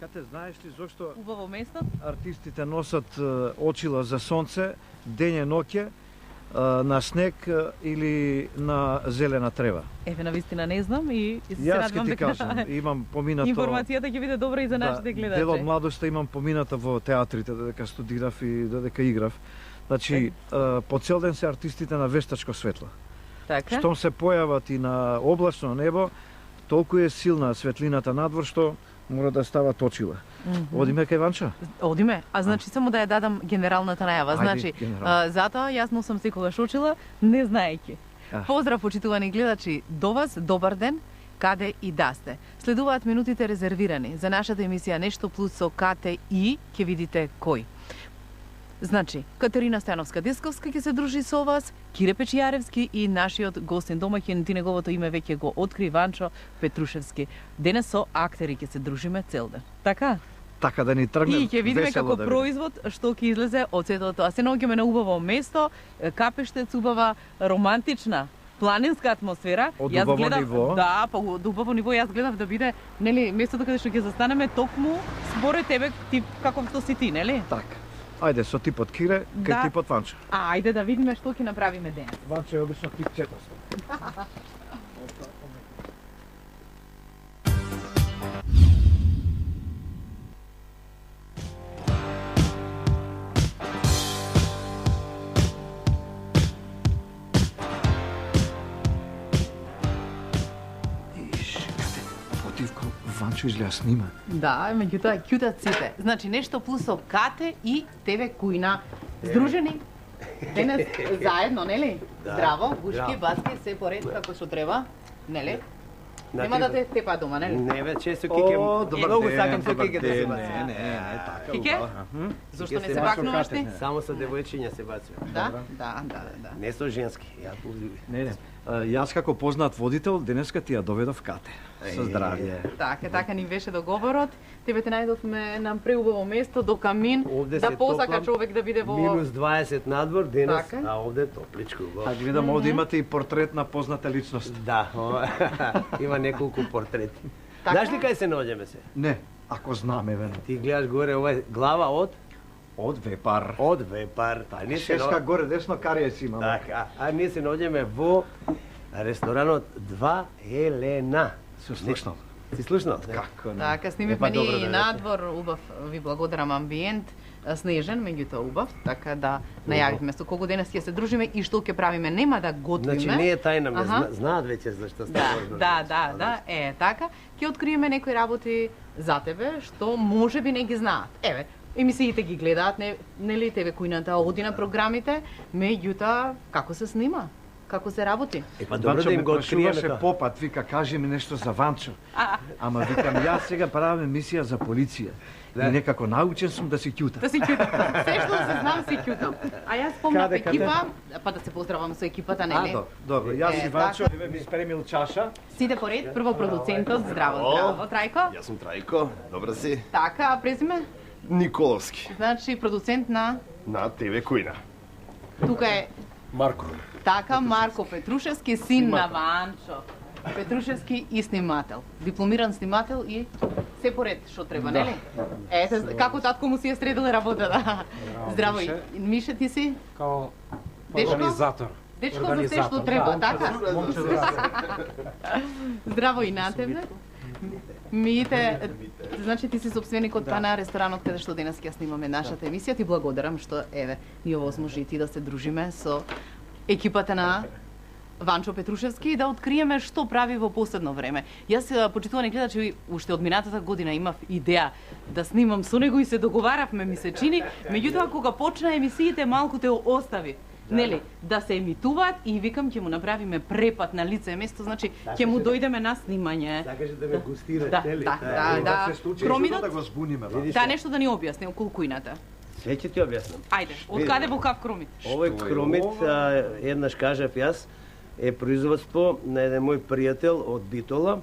Кате, знаеш ли зошто Убаво место? артистите носат очила за сонце, дење ноќе, на снег или на зелена трева? Еве, навистина не знам и се Јас ќе надевам ти кажам, имам поминато... информацијата ќе биде добра и за нашите гледачи. Дел од младоста имам помината во театрите, додека студирав и додека играв. Значи, по цел ден се артистите на вештачко светло. Така? Штом се појават и на облачно небо, толку е силна светлината надвор што мора да стават очила. Одиме кај Ванчо? Одиме. А значи само да ја дадам генералната најава. Ајде, Значи, генерал. затоа јас носам секогаш очила, не знаејќи. Поздрав, почитувани гледачи, до вас, добар ден, каде и да сте. Следуваат минутите резервирани за нашата емисија Нешто плюс со Кате и ќе видите кој. Значи, Катерина Стојановска-Десковска ќе се дружи со вас, Кире Печијаревски и нашиот гостин домаќин, ти неговото име веќе го откри, Ванчо Петрушевски. Денес со актери ќе се дружиме цел ден. Така? Така да ни тргне И ќе видиме весело како да производ што ќе излезе од сето тоа. Се наоѓаме на убаво место, капештец, убава романтична планинска атмосфера. Од убаво ниво? Да, па од убаво ниво јас гледав да биде, нели, местото каде што ќе застанеме токму според тебе, ти каков што си ти, нели? Така. Ајде, со типот Кире, кај Да. типот Ванчо. Ајде да видиме што ќе направиме денес. Ванчо е обично тип 400. Противко, Ванчо изгледа снима. Да, меѓутоа ќутат сите. Значи нешто плюс со Кате и тебе Кујна. Здружени денес заедно, нели? Да. Здраво, гушки, Здраво. баски, се поред како што треба, нели? Значи, Нема да те тепа дома, нели? Не, бе, често кике. Многу сакам со кике да се баци. Не, така. Кике? Зошто не се бакнуваш ти? Само со девојчиња се баци. Да. Не со женски. Не. Јас како познат водител, денеска ти ја доведов Кате. Со здравје. Така ни беше договорот. Тебе те најдовме на преубаво место до камин, Овде да се посака топлам. човек да биде во... Минус 20 надвор денес, Така. а овде топличко. А гледам овде имате и портрет на позната личност. Да, има неколку портрети. Така? Знаеш ли кај се наоѓаме се? Не, ако знаме, вено. Ти гледаш горе, ова е глава Од Вепар. од Вепар. Па ние се Шеска горе, десно карие си имаме. Така, а ние се наоѓаме во ресторанот Два Елена. Се слушнал. Си слушнал? Како не? Така, снимивме Па, добро, ни да, надвор, убав, ви благодарам, амбиент, снежен, меѓутоа убав, така да најавивме со кого денес ќе се дружиме и што ќе правиме, нема да готвиме. Значи не е тајна, Аха. знаат веќе зашто става збор. Да, така. Ќе откриеме некои работи за тебе што може би не ги знаат. Еве, емисиите ги гледаат, нели тебе Кујната оди на програмите, меѓутоа како се снима? Како се работи? Па добро Ванчо да им ме го откриеме прашуваше тоа. попат, вика, кажи ми нешто за Ванчо. Ама викам, јас сега правам емисија за полиција. И некако научен сум да се ќута. Да си ќутам. Се што се знам си ќутам. А јас спомнав Каде? екипа, па да се поздравам со екипата, нели? Добро, јас и Ванчо така. ми спремил чаша. Сите поред, прво продуцентот, здраво, Трајко. Јас сум Трајко, добра си? Така, а презиме? Николовски, Значи продуцент на на ТВ Кујна. тука е Марко. така Марко Петрушевски, син на Ванчо Петрушевски и снимател. Дипломиран снимател и се поред што треба, нели? Ете, како татко му си е средил работата. Здраво, и Мише, ти си? Као Дечко? организатор. Дечко за се што треба, така? Здраво и на тебе. Мите, значи ти си собственикот на ресторанот каде што денес ќе снимаме нашата емисија. Ти благодарам што еве ни овозможи и ти да се дружиме со екипата на Ванчо Петрушевски и да откриеме што прави во последно време. Јас, почитувани гледачи, уште од минатата година имав идеја да снимам со него и се договаравме, ми се чини, меѓутоа кога почна емисиите малку те остави. Нели, да се емитуваат и викам ќе му направиме препад на лице место, значи ќе му дојдеме на снимање. Сакаше да ме гостираш, Да, нели? да. Се случи Кроминот? да го збуниме. ба. Да, нешто да ни објасни околу Кујната. Све ќе ти објаснам. Ајде, од каде во кав кромит? Овој кромит, еднаш кажав јас, е производство на еден мој пријател од Битола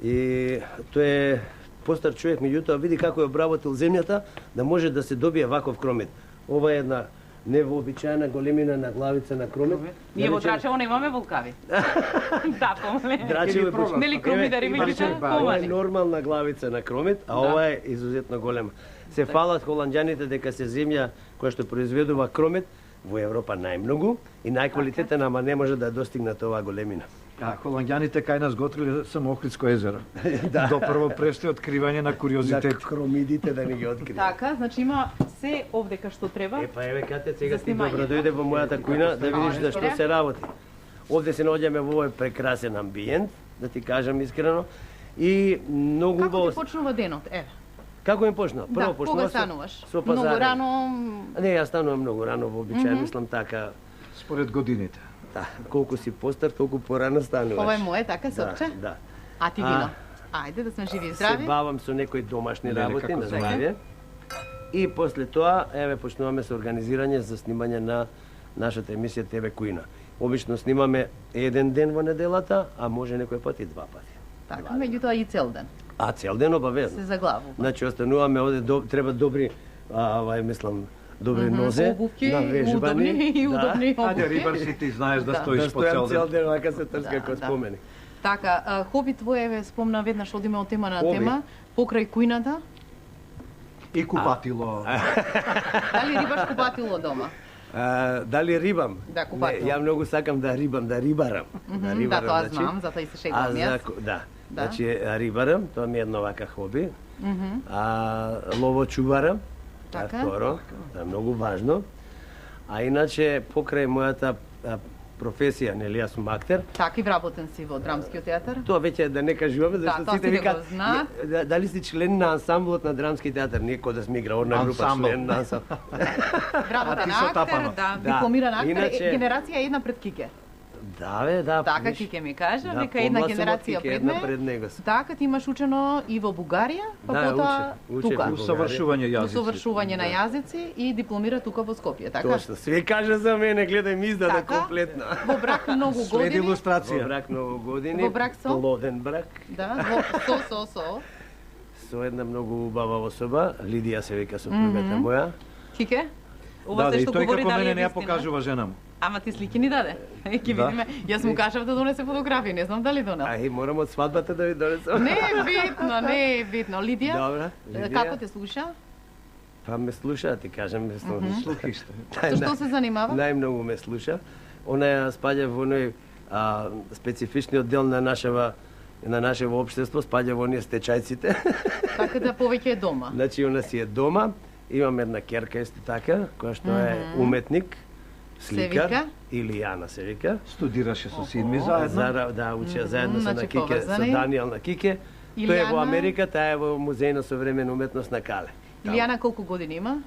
и тој е постар човек, меѓутоа види како е обработил земјата да може да се добие ваков кромит. Ова е една невообичаена големина на главица на кромет. Ние во Драчево немаме волкави. Да, помале. Драчево е Нели кромидари меѓутоа ова е помали. нормална главица на кромет, а ова е изузетно голема. Се фалат холанѓаните дека се земја која што произведува кромет во Европа најмногу и најквалитетна, ама не може да достигне оваа големина. А холанѓаните кај нас готвиле само Охридско езеро. До прво престои откривање на За куриозитети. кромидите да ни ги открие. Така, значи има се овдека што треба. Па еве кате сега За ти снимање. добро дојде во мојата кујна да видиш да што се работи. Овде се наоѓаме во овој прекрасен амбиент, да ти кажам искрено, и многу Како убаво. ти почнува денот? Еве. Како им почна? Да, Прво почнува кога со- стануваш? со Многу пазарење. рано. Не, јас станувам многу рано вообичаено, мислам така. Според годините. Да, колку си постар, толку порано стануваш. Ова е моje, така сорче? Да. А ти вино? Ајде да сме живи и Се здрави. бавам со некои домашни Леле, работи како на знаеш. здравје. И после тоа, еве, почнуваме со организирање за снимање на нашата емисија ТВ Кујна. Обично снимаме еден ден во неделата, а може некој пат и два пати. Така, меѓутоа и цел ден. А цел ден Се обавезно. заглавува. Значи, остануваме овде, треба добри, мислам, добри нозе, Обувки, навежбани. удобни и удобни Ајде, обувки. рибар си ти знаеш да Да. стоиш Да по цел стојам цел ден. ден, вака се трска Да, како да. спомени. Така, хоби твое, еве, спомна веднаш, одиме од тема на Хоби. тема, покрај кујната, И купатило. дали рибаш купатило дома? Дали рибам? Да, купател. Не, ја многу сакам да рибам, да рибарам. Да, тоа знам, затоа и се шегувам јас. Да. Да. Значи рибарам, тоа ми е едно вака хоби. Ловочуварам. Така. Второ, тоа е многу важно. А иначе покрај мојата професија, нели јас сум актер, Така и вработен си во драмскиот театар. тоа веќе да не кажуваме, зашто тоа сите сите викаат го знаат. дали си член на ансамблот на драмски театар, ние кога да сме играорна група Ансамбл. член на ансамбл. Вработен ти со актер, тапано. да, Да. дипломиран актер, Иначе- генерација една пред Кике. Да, бе, да. Така виж. Кике ми кажа, Да, дека една помлад сум од генерација Кике, пред една мене. пред него сум. Така ти имаш учено и во Бугарија, па Да, потоа уче тука. во Усавршување јазици. Усовршување на јазици и дипломира тука во Скопје, така? Точно, све кажа за мене, гледај ми издаде Така. комплетно. Во брак многу След години. Во илустрација. брак многу години. Во брак со? Плоден брак. Да, со. Со една многу убава особа, Лидија се вика сопругата моја. Кике? Ова Да, се и што тој говори како дали мене е не ја вистина? покажува жена му. Ама ти слики ни даде. Ќе Да. видиме. Јас му кажав да донесе фотографии, не знам дали донел. Ај, морам од свадбата да ви донесам. Не е битно, не е битно. Лидија, Добра, Лидија. како те слуша? Па ме слуша, ти кажам, мислам. Слухиште. Со што се занимава? Најмногу ме слуша. Она ја спаѓа во оној специфичниот дел на нашево општество, спаѓа во оние стечајците. Така да повеќе е дома. Значи, она си е дома, имам една керка исто така, која што е уметник, сликар, вика? Илијана се вика. Студираше со син ми заедно. Да, учеа заедно со значи на Кике, со поврзани. Даниел на Кике. Тој е во Илијана? Америка, таа е во Музеј на современа уметност на Кале. Илијана колку години има?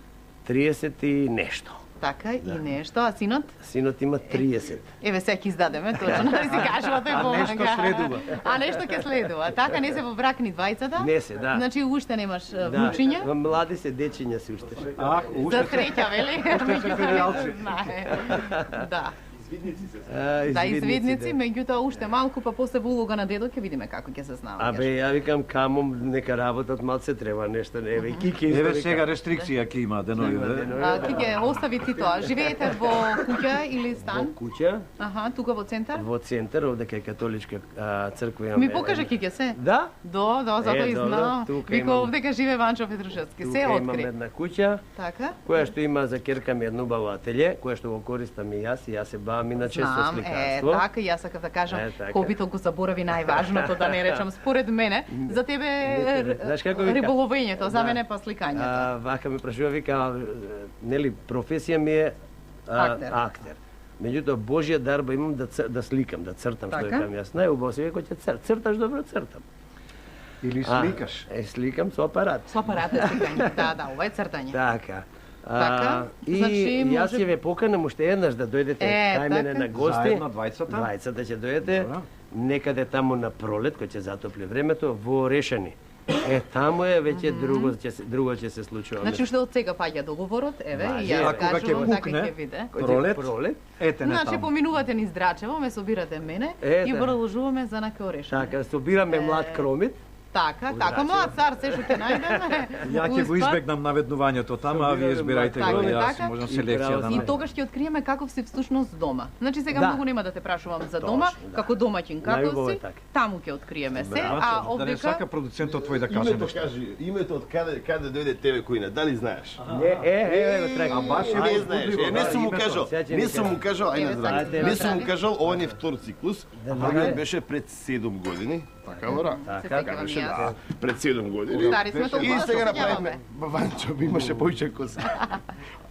30 и нешто. Така и нешто, а синот? Синот има 30. Еве секи издадеме, точно да си кажува тој А помага. нешто следува. А нешто ќе следува. Така не се во брак ни двајцата? Не се, да. Значи уште немаш внучиња? Да, млади се дечиња се уште. А, За уште среќа, вели? Уште се филијалци. Знае. Да. Извидници, Да, извидници, меѓутоа уште малку, па после во улога на дедо ќе видиме како ќе се знаме. Абе, ја викам камом нека работат малце треба нешто, не еве Кике исто Еве вика. сега рестрикција ќе има денојде. Кике, остави ти тоа. Живеете во куќа или Во стан? куќа, Аха, тука во центар? во центар, овде кај католичка црква имаме. Ми покажа Кике се. Да? Да, затоа и добро, знам. тука Вика имам. овде кај живе Ванчо Петрушевски. Се Тука имам откри. една куќа, Така? која што има за керка ми едно убаво ателје, која што го користам и јас се бавам иначе со Знам, сликарство. така, јас сакав да кажам, така. Копито го заборави најважното, да не речам, според мене, за тебе Знаеш како вика? риболовењето, за Да. мене па сликањето. Вака ми прашува, вика, нели, професија ми е Актер. актер. Меѓутоа, Божја дарба имам да сликам, да цртам, што Така. викам јас. Најубаво се вика, ќе црташ добро, цртам. Или сликаш. Сликам со апарат. Со апарат е сликање. Да, ова е цртање. Така. Така, И значи, јас може- ќе ве поканам уште еднаш да дојдете кај мене така. на гости. Заедно двајцата? Двајцата ќе дојдете. Добро. Некаде таму на пролет, кој ќе затопли времето, во Решани. Таму е веќе друго ќе се случува. Значи, уште од сега паѓа договорот, еве, Може. и јас А кога ќе кажувам, така пукне? ќе биде. Пролет? Пролет. Ете не Значи, таму. поминувате низ Драчево, ме собирате мене и да. продолжуваме за Наке Орешани. Така, собираме млад кромит, Така, мојот цар се што ќе најдеме. Ја ќе го избегнам наведнувањето тама, а вие избирајте го, јас така. можам селекција да И најдам. тогаш ќе откриеме каков си всушност дома. Значи сега Да. многу нема да те прашувам за дома, како домаќин каков Најубаво е си. така. Таму ќе откриеме се, Да, а да не овдека сака продуцентот твој да каже Името нешто. кажи, името од каде дојде тебе Куина, дали знаеш? Го трага. А баш е Не во знаеш, Будливо, не да, сум му името. кажал, Сега ќе не ни сум му кажал, ај Еве, на сега. не сум му Еве, кажал, ова не е втор циклус, првиот беше пред 7 години, така Лора? се Така, сеќавам Беше и јас. да, пред 7 години. Стари сме толку И да сега се направивме, сеќаваме. Ванчо имаше поише коса.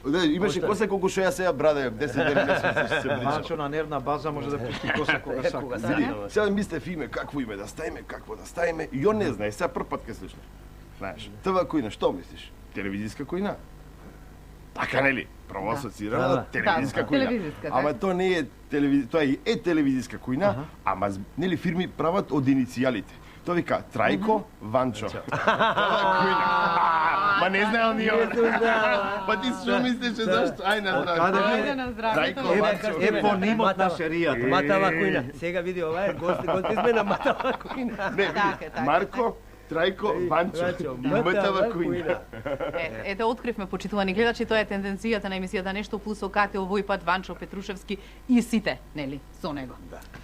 Да, имаше коса колку што ја сега браде, 10 дена се прича. Ванчо на нервна база може да пусти коса кога сака. Види, сега мислев име, какво име да ставиме, какво да ставиме, и он не знае, сега прв пат ке слушна. Знаеш, ТВ Куина, што мислиш? Телевизиска Куина? Така нели? Право асоцирано Да. на телевизиска Да, Куина. телевизиска, Ама така. тоа не е тоа е телевизиска Куина, ама нели фирми прават од иницијалите. Тоа вика Трајко, Ванчо. ТВ Куина. Ма не знаел ни он. Па ти што мислиш зашто? Ај на Каде здраве. Ајде на здраве. Трајко, Ванчо. Епонимот на серијата. Матава Куина. Сега види ова е гости сме на Матава Куина. Не, Така, види, така. Марко, Трајко, Ванчо. И МТВ Куина. Ете, откривме, почитувани гледачи, тоа е тенденцијата на емисијата Нешто плюс окате, овој пат Ванчо Петрушевски и сите, нели, со него.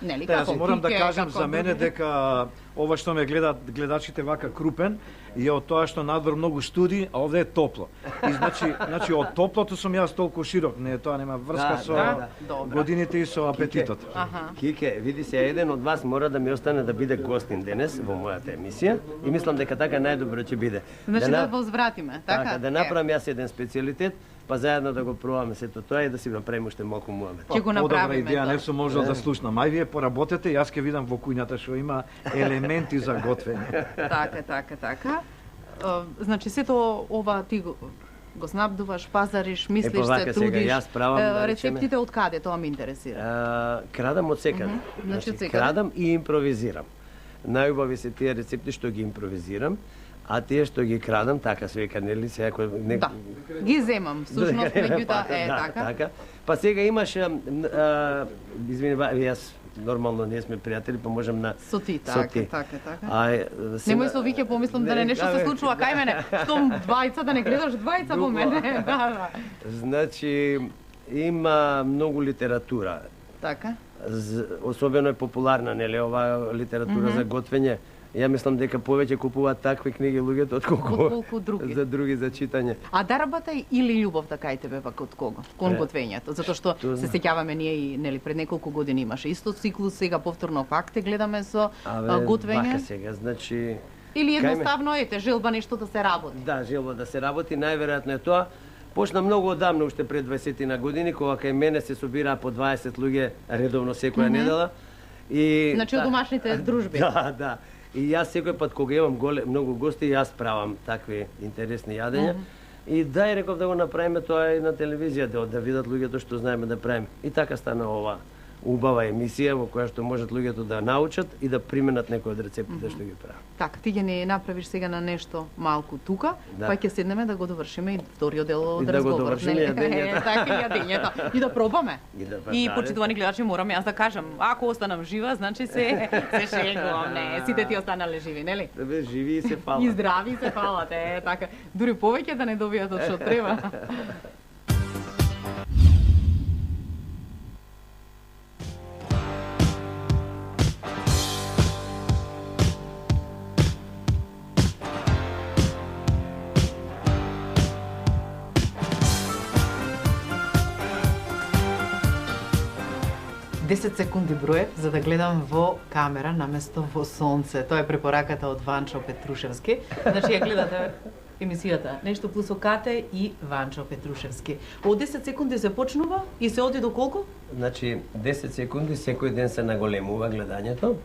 Нели, Да, јас морам да Кике, кажам како за мене други. дека ова што ме гледат гледачите вака крупен е од тоа што надвор многу студи, а овде е топло. И значи од топлото сум јас толку широк, не тоа нема врска Да, со да, Добра. годините и со апетитот. Аха. Кике, види се, еден од вас мора да ми остане да биде гостин денес во мојата емисија и мислам дека така најдобро ќе биде. Значи на- да возвратиме, така? да направам јас еден специјалитет, па заедно да го пробаме сето тоа и да си направиме уште малку муабет. Ќе го Подобра направиме идеја, тоа. не сум можел да слушнам. Ај вие поработете, јас ќе видам во кујната што има елементи за готвење. Така. Значи сето ова ти го снабдуваш, пазариш, мислиш, се вака сега, трудиш. јас правам, да речеме. Рецептите од каде, тоа ме интересира. Крадам од секаде. Значи, од секаде. Крадам и импровизирам. Најубави се тие рецепти што ги импровизирам, а тие што ги крадам, така се века, нели, сега кој не Да, ги земам, всушност, меѓутоа е така. Па сега имаше извини, јас нормално не сме пријатели, па можам на Со ти, со така, ти. така. Сега- Немој со виќе помислам да не нешто се абе. случува кај мене. Штом двајца да не гледаш двајца во мене. Да. Значи, има многу литература. Така. Особено е популарна, нели, ова литература за готвење. Ја мислам дека повеќе купуваат такви книги луѓето Отколку други. за други за читање. А дарбата или љубовта кај тебе пак од кого? Кон готвењето, затоа што се сеќаваме ние и нели пред неколку години имаше исто циклус, сега повторно пак те гледаме со готвење. Вака сега, значи Или кај ме- едноставно ете желба нешто да се работи. да, желба да се работи, најверојатно е тоа. Почна многу одамна, уште пред 20 на години, кога кај мене се собираа по 20 луѓе редовно секоја недела. И Значи од домашните дружби. Да. И јас секој пат кога имам многу гости, јас правам такви интересни јадења. И дај реков да го направиме тоа и на телевизија, да видат луѓето што знаеме да правиме. И така стана ова убава емисија во која што можат луѓето да научат и да применат некои од рецептите што ги прават. Така, ти ќе ни направиш сега на нешто малку тука, Да. па ќе седнеме да го довршиме и вториот дел од И да го разговорот. довршиме нели? јадењето. Така, јадењето. И да пробаме. И да, почитувани гледачи, морам јас да кажам, ако останам жива, значи се шегувам, не, сите ти останале живи, нели? Да бе, живи и се И фала. здрави се фалате, така. Дури повеќе да не добијат од што треба. Десет секунди броев за да гледам во камера наместо во сонце. Тоа е препораката од Ванчо Петрушевски. Значи ја гледате емисијата Нешто плюс окате и Ванчо Петрушевски. Од 10 секунди се почнува и се оди до колку? Значи, 10 секунди секој ден се наголемува гледањето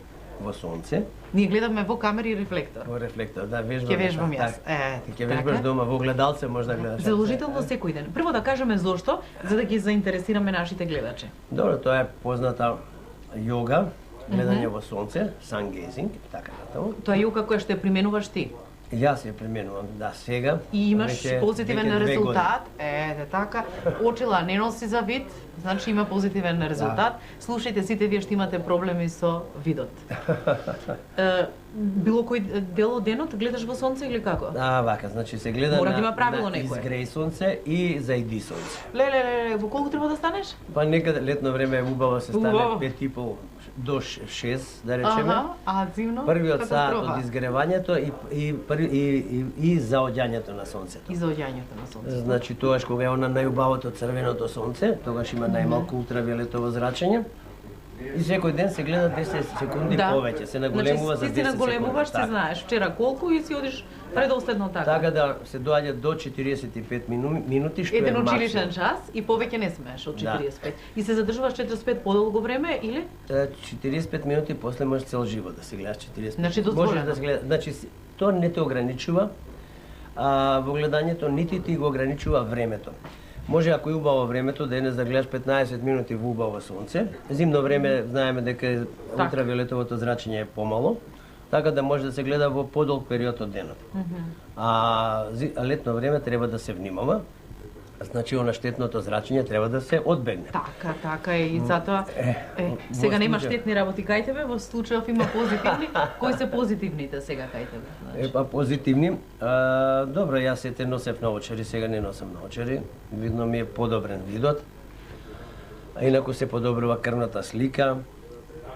во сонце, Ние гледаме во камера и рефлектор. во рефлектор, да вежбам. Ќе вежбам јас. Ќе вежбаш дома во огледалце може да гледаш. Задолжително секој ден. Прво да кажеме зошто, за да ги заинтересираме нашите гледачи. Добро, тоа е позната јога, гледање во сонце, sun gazing, така натаму. Тоа е јога која што ја применуваш ти. Јас ја применувам, да, сега. И имаш веќе- позитивен веќе 2 резултат. Ете така. Очила не носи за вид, значи има позитивен резултат. Слушајте, сите вие што имате проблеми со видот. било кој дел од денот гледаш во сонце или како? Вака, значи се гледа Мора да има правило на некое. изгреј сонце и зајди сонце. Леле, во колку треба да станеш? Па некаде летно време е убаво се стане Убаво. 5:30 до 6, да речеме. А зимно? Првиот саат Катастрофа. од изгревањето и заоѓањето на сонцето. И заоѓањето на сонце. Значи тогаш кога е она најубавото црвеното сонце, тогаш има најмалку ултравиолетово зрачење. И секој ден се гледа 10 секунди повеќе, се наголемува за 10 секунди. Значи, ти се наголемуваш, се знаеш вчера колку и си одиш предоследно така. Така да се доаѓа до 45 минути, што Еден е училишен максимум. час и повеќе не смееш од Да. 45. И се задржуваш 45 подолго време или? 45 минути после можеш цел живот да се гледаш 45. Значи, дозволено. Можеш да се гледа, значи тоа не те ограничува во гледањето, нити ти го ограничува времето. Може ако е убаво времето, денес да гледаш 15 минути во убаво сонце. Зимно време знаеме дека ултравиолетовото зрачење е помало, така да може да се гледа во подолг период од денот. А летно време треба да се внимава. Значи, она штетното зрачење треба да се одбегне. Така е и затоа сега нема штетни работи кај тебе, во случајов има позитивни. Кои се позитивните сега кај тебе? Значи? Па позитивни. Добро, јас сете носев наочари, сега не носам наочари. Видно ми е подобрен видот. А инаку се подобрува крвната слика.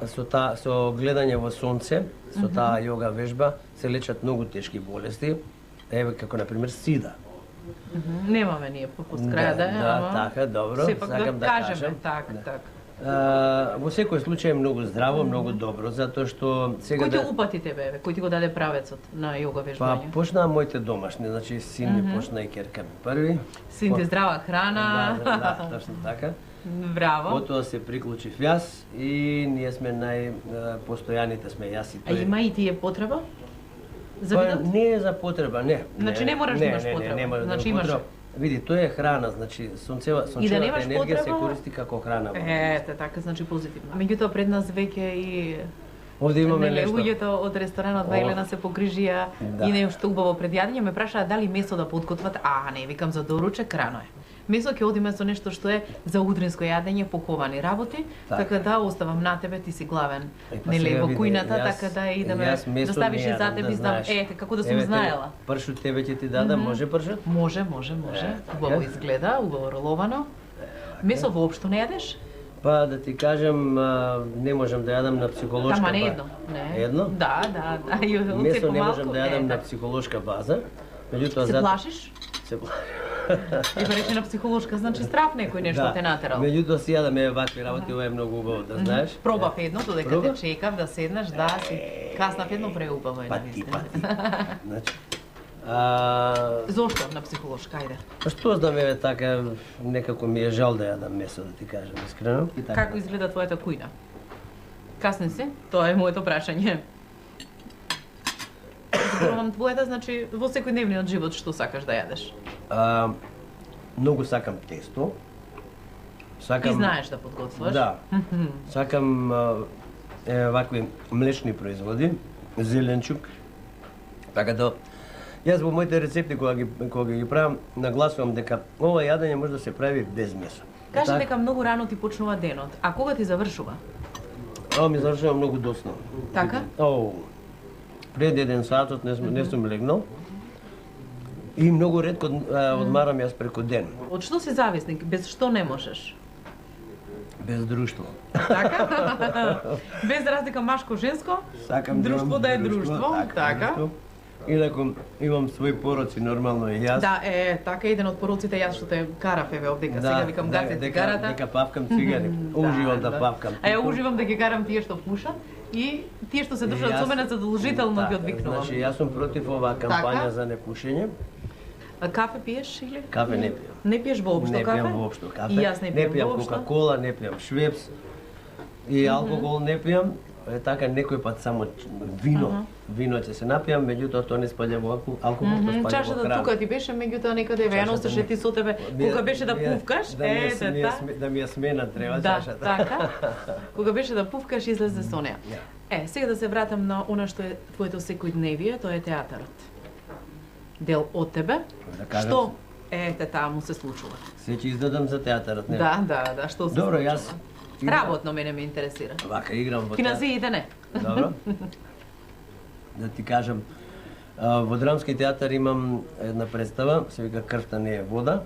Со гледање во сонце, со таа јога вежба, се лечат многу тешки болести. Еве како на пример сида. Немаме ние по краја да е, ама така, добро. сепак Сакам да кажеме, така. Во секој случај е многу здраво, многу добро, затоа што сега Кој те упати тебе, кој ти го даде правецот на јога Па вежбање? почнаа моите домашни, значи син ми почна и керка ми први. Син ти здрава храна. Да, точно така. Браво. Потоа се приклучив јас и ние сме најпостојаните сме јас и А тој. има и тие потреба? За Па, видот? не е за потреба, не. Значи не мораш да имаш потреба. Не, може да Значи имаш имаш. потреба. Види, тоа е храна, значи сонцевата немаш енергија се потреба- користи како храна. Ете, така, значи позитивно. Меѓутоа пред нас веќе и Овде имаме нели, нешто. луѓето од ресторанот Вајлена се погрижија Да. и нешто убаво пред јадење, ме прашаа дали месо да подготват. Не, викам за доручек рано е. Месо ќе одиме со нешто што е за утринско јадење, поковани работи, така да оставам на тебе, ти си главен. Па Нели сега во види, кујната, јас- така да идеме јас месо да ставиш не и за јадам, тебе, да знам, знаеш. како да сум Еве, знаела. Пршут тебе ќе ти дадам, може пршут? Може. Убаво така. изгледа, убаво роловано. Месо воопшто не јадеш? Па да ти кажам, не можам да јадам на психолошка Ама не база. едно. Не. Едно? Да. И од Месо се не можам помалку, да јадам на така. психолошка база. Меѓутоа Се плашиш? Се плашиш. И рече на психолошка, значи страв некој нешто те натерал. Меѓутоа си јадам вакви работи, ова е многу убаво да знаеш. Пробав едно, додека Проба? те чекав да седнеш, да си каснав едно преубаво е Пати. навистина. Значи, Зошто на психолошка, ајде? па што знам, еве така, некако ми е жал да јадам месо, да ти кажам искрено. И така. Како изгледа твојата кујна? Касни си? Тоа е моето прашање. Зборувам твојата, значи во секојдневниот живот што сакаш да јадеш? Многу сакам тесто. Ти знаеш да подготвуваш? Да. Сакам вакви млечни производи, зеленчук. Така да јас во моите рецепти кога ги правам, нагласувам дека ова јадење може да се прави без месо. Кажа дека многу рано ти почнува денот, а кога ти завршува? Ми завршува многу досно. Така? Пред 1 сатот не сум легнал. И многу ретко одмарам јас преку ден. Од што си зависник? Без што не можеш? Без друштво. Така? Без разлика машко-женско? Сакам Друштво да е друштво, така. друштво. Инаку имам своји пороци, нормално и јас. Да, така еден од пороците јас што те карав еве овдека, сега викам гаси цигарата. Дека павкам цигари. Уживам да павкам. А ја уживам да ги карам тие што пушат и тие што се држат со мене задолжително ги одвикнувам. Значи јас сум против оваа кампања Така. за непушење. А кафе пиеш или? Кафе не пијам. Не пиеш воопшто кафе? Не пијам воопшто кафе. И јас не пијам воопшто. Кока-кола, не пијам швепс. И алкохол не пијам. Така некој пат само вино. Вино ќе се напијам, меѓутоа тоа не спаѓа во алкохол, тоа спаѓа во Чашата храна. тука ти беше, меѓутоа некаде ја носеше ти со тебе кога беше да пувкаш, Да ми ја смена треба да, чашата. така. Кога беше да пувкаш излезе со неа. Сега да се вратам на она што е твоето секојдневие, тоа е театарот. Дел од тебе. Што таму се случува? Се ќе издадам за театарот, не? Да, што се Добро, случува? јас Работно мене ме интересира. вака играм во Финансиите не. Добро. да ти кажам, во Драмски театар имам една представа, се вика Крвта не е вода.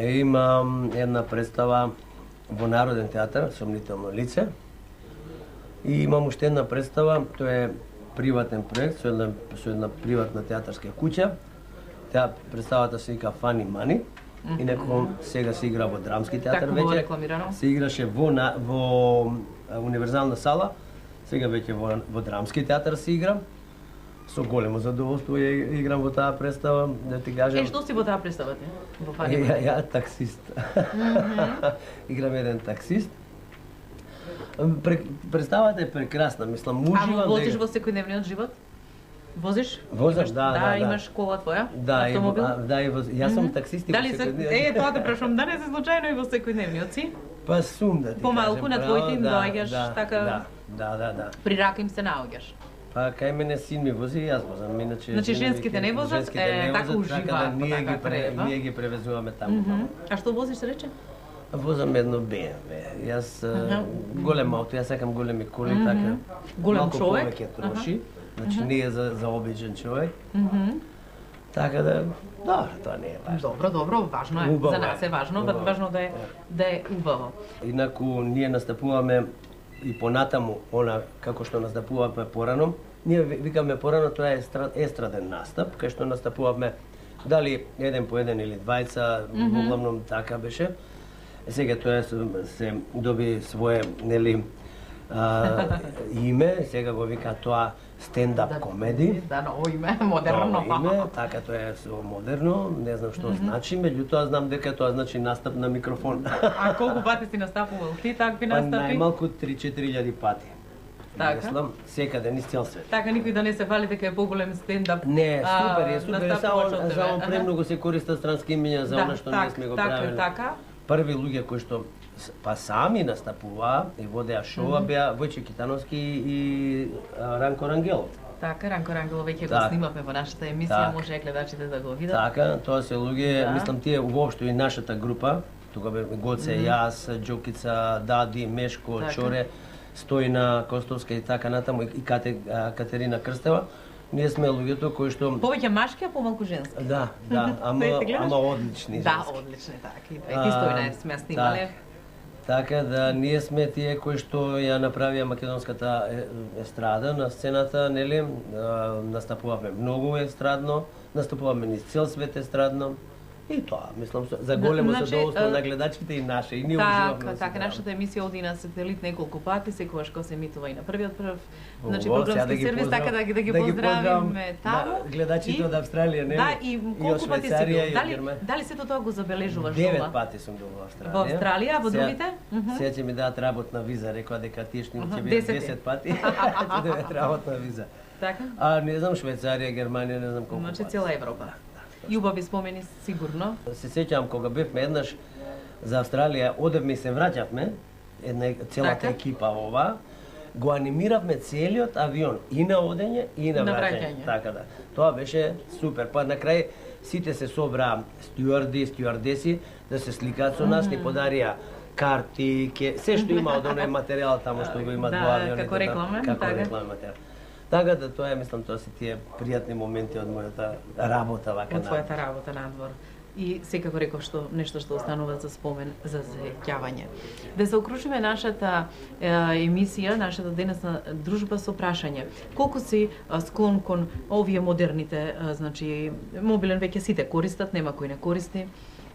Имам една представа во Народен театар, Сомнително лице. И имам уште една представа, тоа е приватен проект со една приватна театарска куќа. Таа представата се вика Funny Money. Инаку сега се игра во Драмски театар веќе. Се играше во Универзална сала. Сега веќе во Драмски театар се игра. Со големо задоволство ја играм во таа представа, да ти кажам. Што си во таа представа ти? Во Funny Money? Ја таксист. Играм еден таксист. Представата е прекрасна, мислам, уживам. Возиш во секојдневниот живот? Возиш? Возам, да. Имаш кола твоја? Да, автомобил? Јас сум таксист и Дали се тоа те прашувам, да не се случајно и во секојдневниот си? Па сум да ти помалку на твоите им доаѓаш така. Да. При рака им се наоѓаш. Па кај мене син ми вози и јас возам, иначе значи женските не возат, така уживаат, ние ги превезуваме таму. А што возиш, рече? Возам едно BMW. Јас голем авто, јас сакам големи коли, така. Голем човек? Малку повеќе троши. Значи не е за обичен човек. Така да, тоа не е важно. Добро, важно е. За нас е важно, важно да е убаво. Инаку ние настапуваме и понатаму, она како што настапувавме порано. Ние викаме порано, тоа е естраден настап, кај што настапувавме дали еден по еден или двајца, главном така беше. Сега тоа се доби свое, нели, име, сега го вика тоа стендап комеди. Да, ново име, модерно. Име, така тоа е модерно, не знам што значи, меѓутоа знам дека тоа значи настап на микрофон. А колку пати си настапувал ти такви настапи? Најмалку 3-4 пати. Така? Мислам, секаде низ цел свет. Така никој да не се фали дека е поголем стендап. Не, супер, само премногу се користат странски имиња за она што ние сме го правиле. Така. Први луѓе кои што па сами настапуваа и водеа шоу беа Војче Китановски и Ранко Рангелов. Така, Ранко Рангелов веќе го снимавме во нашата емисија, може гледачите да го видат. Така, тоа се луѓе, мислам тие воопшто и нашата група, тука бе Гоце, јас, Џокица, Дади, Мешко, Чоре, Стојна Костовска и така натаму и Катерина Крстева. Ние сме луѓето кои што повеќе машки, а помалку женски. Да, ама одлични женски. Да, одлични, така. И Стојна сме снимале. Така да ние сме тие кои што ја направија македонската естрада на сцената, нели? Настапувавме многу естрадно, настапувавме низ цел свет естрадно. И тоа, мислам, за големо задоволство на гледачите и наше, и ние уживавме. Така, нашата емисија оди на сателит неколку пати, секогаш кога се емитува и на првиот значи програмски сервис, така да ги поздравиме таму. Гледачите од Австралија, не? Да, и колку пати си бил? Дали сето тоа го забележуваш дома? 9 пати сум бил во Австралија. Во Австралија, а во другите? Сега ќе ми дадат работна виза, рекоа дека тие што ќе бидат 10 пати, ќе дадат работна виза. Така? А не знам Швајцарија, Германија, не знам колку. Значи цела Европа. И убави спомени сигурно. Се сеќавам кога бевме еднаш за Австралија, одевме и се враќавме, целата екипа ова, го анимиравме целиот авион и на одење и на враќање. Така да. Тоа беше супер. Па на крај сите се собраа стюарди, стюардеси да се сликаат со нас, ни подарија карти, се што има од оној материјал таму што го имаат во авионите. Како реклама, материјал. Така да тоа е, мислам, тоа се тие пријатни моменти од мојата работа вака од твојата работа надвор. И секако реков нешто што останува за спомен, за сеќавање. Да заокружиме нашата емисија, нашата денесна дружба со прашање. Колку си склон кон овие модерните, значи мобилен веќе сите користат, нема кој не користи.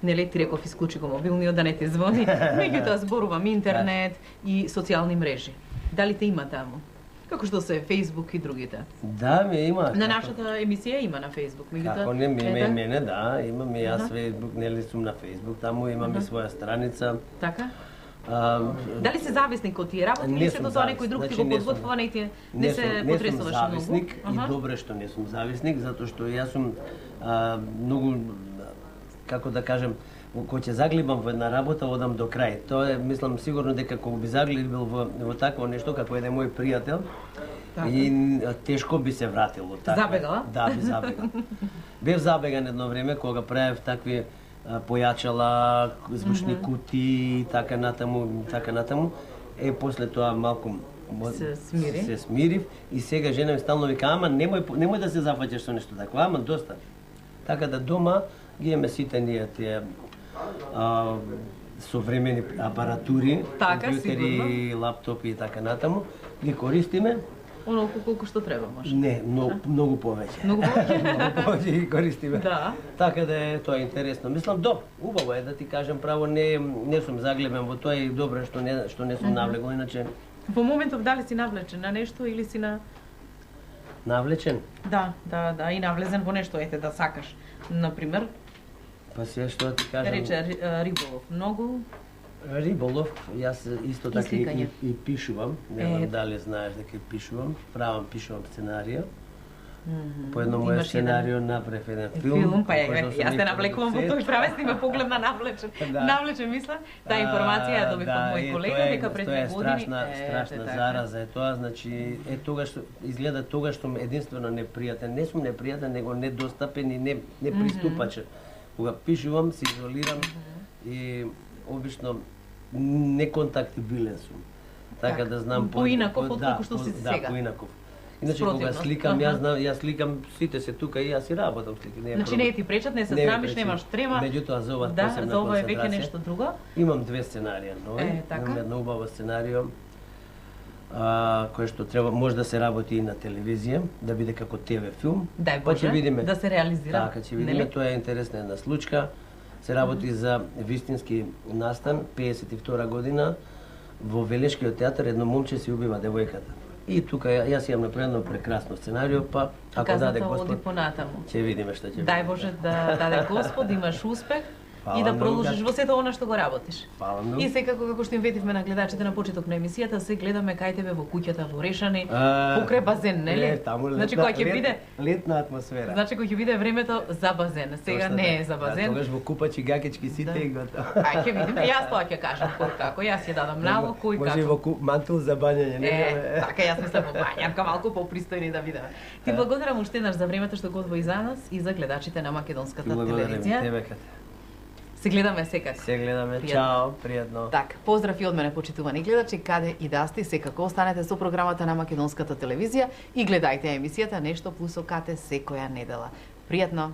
Нели ти реков исклучи го мобилниот да не ти звони, меѓутоа зборувам интернет и социјални мрежи. Дали те има таму? Како што се Facebook и другите. Да, ме има. На нашата емисија има на Facebook, меѓутоа. Како не мене, да, имам и јас Facebook, нели сум на Facebook, таму имам и своја страница. Така? Дали се зависник од тие работи или се до тоа некој друг ти го подготвува, не се потресуваш многу? Не сум зависник и добре што не сум зависник, затоа што јас сум многу, како да кажем, кога ќе заглибам во една работа, одам до крај. Тоа е, мислам, сигурно дека кога би заглибил во такво нешто, како еден мој пријател, и тешко би се вратил од така. Забегала? Да, би забегал. Бев забеган едно време кога правев такви појачала, звучни кути и така натаму. После тоа малку Се смири. Се смирив и сега жена ми стално вика, ама немој да се зафаќаш со нешто такво, ама доста. Така да дома ги имаме сите ние тие современи апаратури, Така, компјутери, лаптопи и така натаму, ги користиме. Онолку колку што треба, може. Не, многу повеќе. Многу повеќе. Многу повеќе ги користиме. Да. Така да е тоа интересно. Мислам, убаво е да ти кажам право, не сум заглебен во тоа и добро е што не сум навлегол, иначе Во моментов дали си навлечен на нешто или си на навлечен. Да, и навлезен во нешто, ете да сакаш. Например, Па се што да ти кажам. рече риболов. Многу Риболов, јас исто така сликање. и пишувам. Не знам дали знаеш дека пишувам. Пишувам сценарија. По едно моје Имаш сценарио направив еден филм. Филм, па кој што сум јас те и навлекувам во продуцент. тој правец, ти ме погледна навлечен. Да. Навлечен мисла. Таа информација ја добив од мој колега дека пред тоа е 2 години страшна зараза е тоа, значи тогаш изгледа тогаш што единствено непријатен, не сум непријатен, него недостапен и неприступачен. Кога пишувам, се изолирам и обично неконтактибилен сум. Така да знам поинаков отколку што си сега. Да, поинаков. Иначе кога сликам, јас сликам, сите се тука и јас си работам слики. Значи не ти пречат, не се срамиш, немаш трема. Меѓутоа за ова Да, посебна за ова е веќе концентрација. нешто друго. Имам 2 сценарија нови. Така. Имам едно убаво сценарио кое што треба може да се работи и на телевизија, да биде како ТВ филм. Дај Па ќе Боже, видиме. да се реализира. Така, ќе видиме, тоа е интересна една случка. Се работи за вистински настан, 52 година, во Велешкиот театар едно момче си убива девојката. И тука јас имам направено прекрасно сценарио, па ако даде Казната оди Господ, понатаму. ќе видиме што ќе. Дај Боже да даде Господ, имаш успех Фала и да многу, продолжиш во сето она што го работиш. Фала многу. И секако како што им ветивме на гледачите на почеток на емисијата, се гледаме кај тебе во куќата во Решани, покрај базен, нели? Таму Значи кога ќе биде летна атмосфера. Значи кога ќе биде времето за базен. Сега Точно не е така. за базен. Тогаш во купачи, гакички сите и готово. Ај ќе видиме. Јас тоа ќе кажам кој како. Јас ќе дадам налог кој Може и како. во мантул за бањање, не? Така јас мислам во бањарка малку попристојни да бидеме. Ти благодарам уште еднаш за времето што го одвои за нас и за гледачите на македонската Благодарам телевизија. тебе, Кате. Се гледаме секако. Се гледаме. Пријатно. Чао, пријатно. Так, поздрав и од мене, почитувани гледачи, каде и да сте, секако останете со програмата на македонската телевизија и гледајте емисијата Нешто плюс Кате секоја недела. Пријатно!